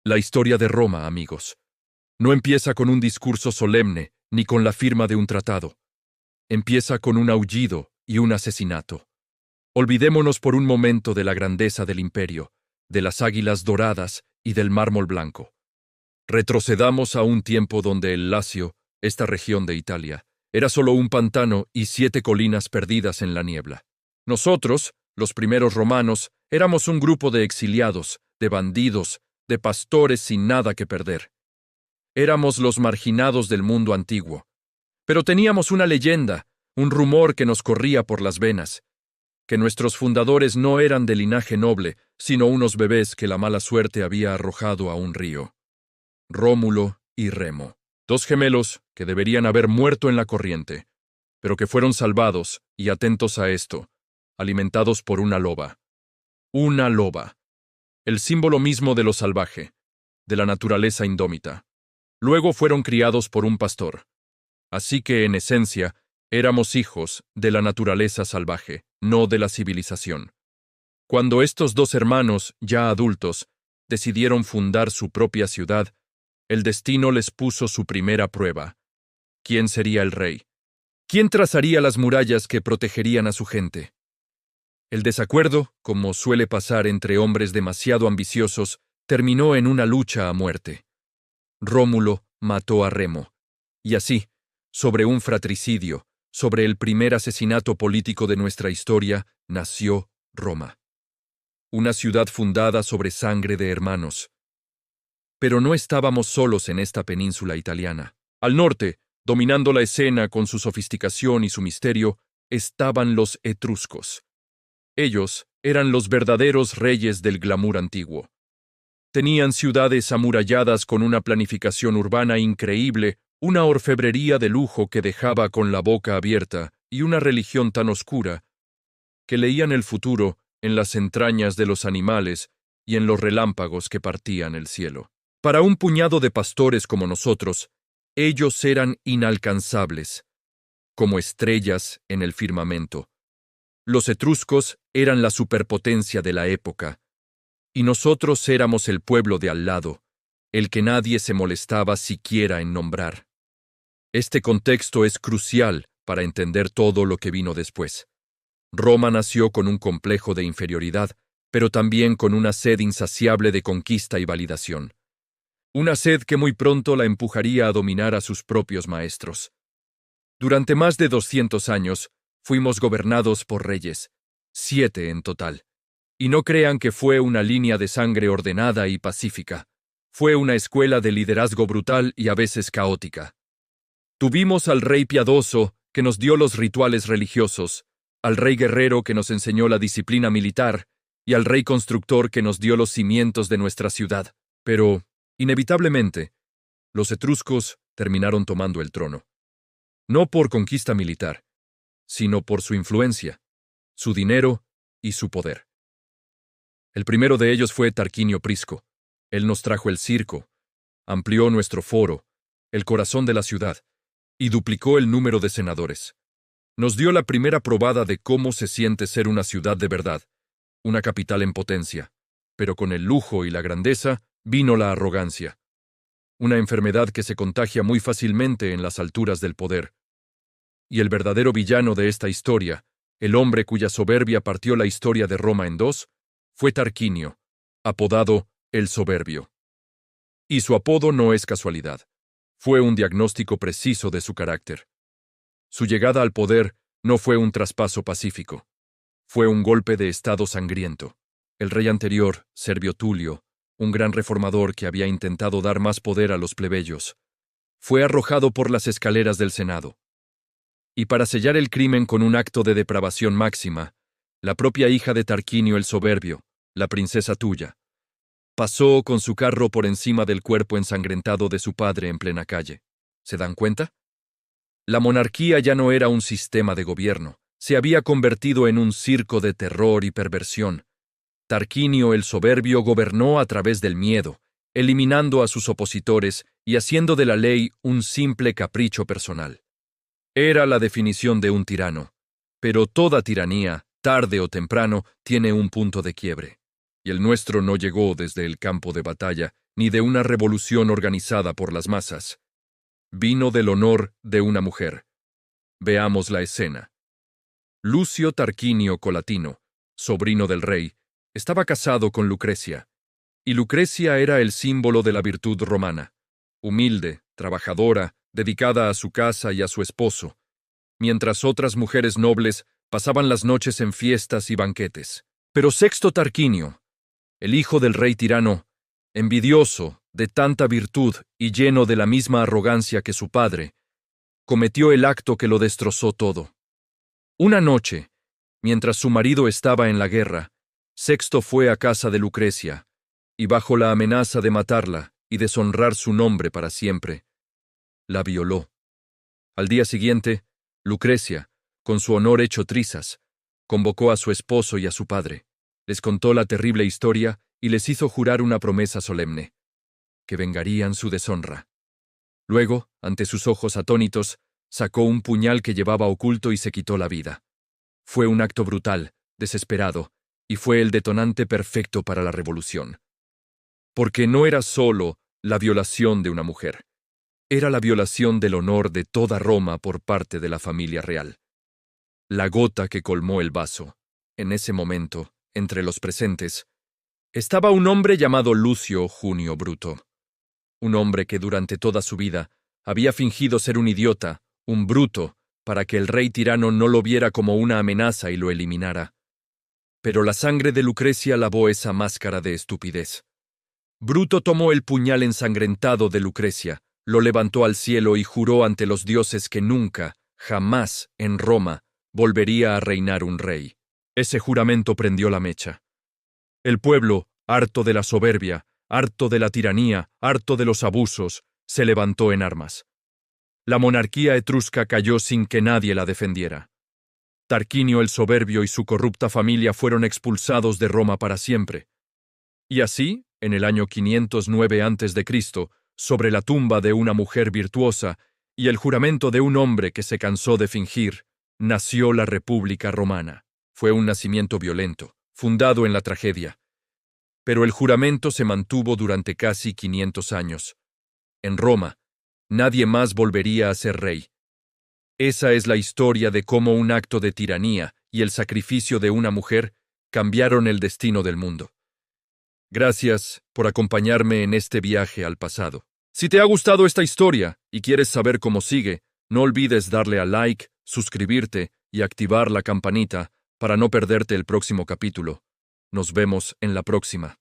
La historia de Roma, amigos, no empieza con un discurso solemne ni con la firma de un tratado. Empieza con un aullido y un asesinato. Olvidémonos por un momento de la grandeza del imperio, de las águilas doradas y del mármol blanco. Retrocedamos a un tiempo donde el Lacio, esta región de Italia, era solo un pantano y 7 colinas perdidas en la niebla. Nosotros, los primeros romanos, éramos un grupo de exiliados, de bandidos, de pastores sin nada que perder. Éramos los marginados del mundo antiguo. Pero teníamos una leyenda, un rumor que nos corría por las venas, que nuestros fundadores no eran de linaje noble, sino unos bebés que la mala suerte había arrojado a un río. Rómulo y Remo, 2 gemelos que deberían haber muerto en la corriente, pero que fueron salvados, y atentos a esto, alimentados por una loba. Una loba, el símbolo mismo de lo salvaje, de la naturaleza indómita. Luego fueron criados por un pastor. Así que, en esencia, éramos hijos de la naturaleza salvaje, no de la civilización. Cuando estos 2 hermanos, ya adultos, decidieron fundar su propia ciudad, el destino les puso su primera prueba. ¿Quién sería el rey? ¿Quién trazaría las murallas que protegerían a su gente? El desacuerdo, como suele pasar entre hombres demasiado ambiciosos, terminó en una lucha a muerte. Rómulo mató a Remo. Y así, sobre un fratricidio, sobre el primer asesinato político de nuestra historia, nació Roma. Una ciudad fundada sobre sangre de hermanos. Pero no estábamos solos en esta península italiana. Al norte, dominando la escena con su sofisticación y su misterio, estaban los etruscos. Ellos eran los verdaderos reyes del glamour antiguo. Tenían ciudades amuralladas con una planificación urbana increíble, una orfebrería de lujo que dejaba con la boca abierta y una religión tan oscura que leían el futuro en las entrañas de los animales y en los relámpagos que partían el cielo. Para un puñado de pastores como nosotros, ellos eran inalcanzables, como estrellas en el firmamento. Los etruscos eran la superpotencia de la época, y nosotros éramos el pueblo de al lado, el que nadie se molestaba siquiera en nombrar. Este contexto es crucial para entender todo lo que vino después. Roma nació con un complejo de inferioridad, pero también con una sed insaciable de conquista y validación. Una sed que muy pronto la empujaría a dominar a sus propios maestros. Durante más de 200 años, fuimos gobernados por reyes, 7 en total. Y no crean que fue una línea de sangre ordenada y pacífica. Fue una escuela de liderazgo brutal y a veces caótica. Tuvimos al rey piadoso, que nos dio los rituales religiosos, al rey guerrero que nos enseñó la disciplina militar, y al rey constructor que nos dio los cimientos de nuestra ciudad. Pero, inevitablemente, los etruscos terminaron tomando el trono. No por conquista militar, sino por su influencia, su dinero y su poder. El primero de ellos fue Tarquinio Prisco. Él nos trajo el circo, amplió nuestro foro, el corazón de la ciudad, y duplicó el número de senadores. Nos dio la primera probada de cómo se siente ser una ciudad de verdad, una capital en potencia, pero con el lujo y la grandeza vino la arrogancia, una enfermedad que se contagia muy fácilmente en las alturas del poder. Y el verdadero villano de esta historia, el hombre cuya soberbia partió la historia de Roma en 2, fue Tarquinio, apodado el Soberbio. Y su apodo no es casualidad. Fue un diagnóstico preciso de su carácter. Su llegada al poder no fue un traspaso pacífico. Fue un golpe de estado sangriento. El rey anterior, Servio Tulio, un gran reformador que había intentado dar más poder a los plebeyos, fue arrojado por las escaleras del Senado. Y para sellar el crimen con un acto de depravación máxima, la propia hija de Tarquinio el Soberbio, la princesa Tuya, pasó con su carro por encima del cuerpo ensangrentado de su padre en plena calle. ¿Se dan cuenta? La monarquía ya no era un sistema de gobierno, se había convertido en un circo de terror y perversión. Tarquinio el Soberbio gobernó a través del miedo, eliminando a sus opositores y haciendo de la ley un simple capricho personal. Era la definición de un tirano, pero toda tiranía, tarde o temprano, tiene un punto de quiebre. y el nuestro no llegó desde el campo de batalla, ni de una revolución organizada por las masas. Vino del honor de una mujer. Veamos la escena. Lucio Tarquinio Colatino, sobrino del rey, estaba casado con Lucrecia, y Lucrecia era el símbolo de la virtud romana, humilde, trabajadora, dedicada a su casa y a su esposo, mientras otras mujeres nobles pasaban las noches en fiestas y banquetes. Pero Sexto Tarquinio, el hijo del rey tirano, envidioso de tanta virtud y lleno de la misma arrogancia que su padre, cometió el acto que lo destrozó todo. Una noche, mientras su marido estaba en la guerra, Sexto fue a casa de Lucrecia, y bajo la amenaza de matarla y deshonrar su nombre para siempre, la violó. Al día siguiente, Lucrecia, con su honor hecho trizas, convocó a su esposo y a su padre, les contó la terrible historia y les hizo jurar una promesa solemne, que vengarían su deshonra. Luego, ante sus ojos atónitos, sacó un puñal que llevaba oculto y se quitó la vida. Fue un acto brutal, desesperado, y fue el detonante perfecto para la revolución. Porque no era solo la violación de una mujer, era la violación del honor de toda Roma por parte de la familia real. La gota que colmó el vaso. En ese momento, entre los presentes, estaba un hombre llamado Lucio Junio Bruto. Un hombre que durante toda su vida había fingido ser un idiota, un bruto, para que el rey tirano no lo viera como una amenaza y lo eliminara. Pero la sangre de Lucrecia lavó esa máscara de estupidez. Bruto tomó el puñal ensangrentado de Lucrecia, lo levantó al cielo y juró ante los dioses que nunca, jamás, en Roma, volvería a reinar un rey. Ese juramento prendió la mecha. El pueblo, harto de la soberbia, harto de la tiranía, harto de los abusos, se levantó en armas. La monarquía etrusca cayó sin que nadie la defendiera. Tarquinio el soberbio y su corrupta familia fueron expulsados de Roma para siempre. Y así, en el año 509 a.C., sobre la tumba de una mujer virtuosa y el juramento de un hombre que se cansó de fingir, nació la República Romana. Fue un nacimiento violento, fundado en la tragedia. Pero el juramento se mantuvo durante casi 500 años. En Roma, nadie más volvería a ser rey. Esa es la historia de cómo un acto de tiranía y el sacrificio de una mujer cambiaron el destino del mundo. Gracias por acompañarme en este viaje al pasado. Si te ha gustado esta historia y quieres saber cómo sigue, no olvides darle a like, suscribirte y activar la campanita para no perderte el próximo capítulo. Nos vemos en la próxima.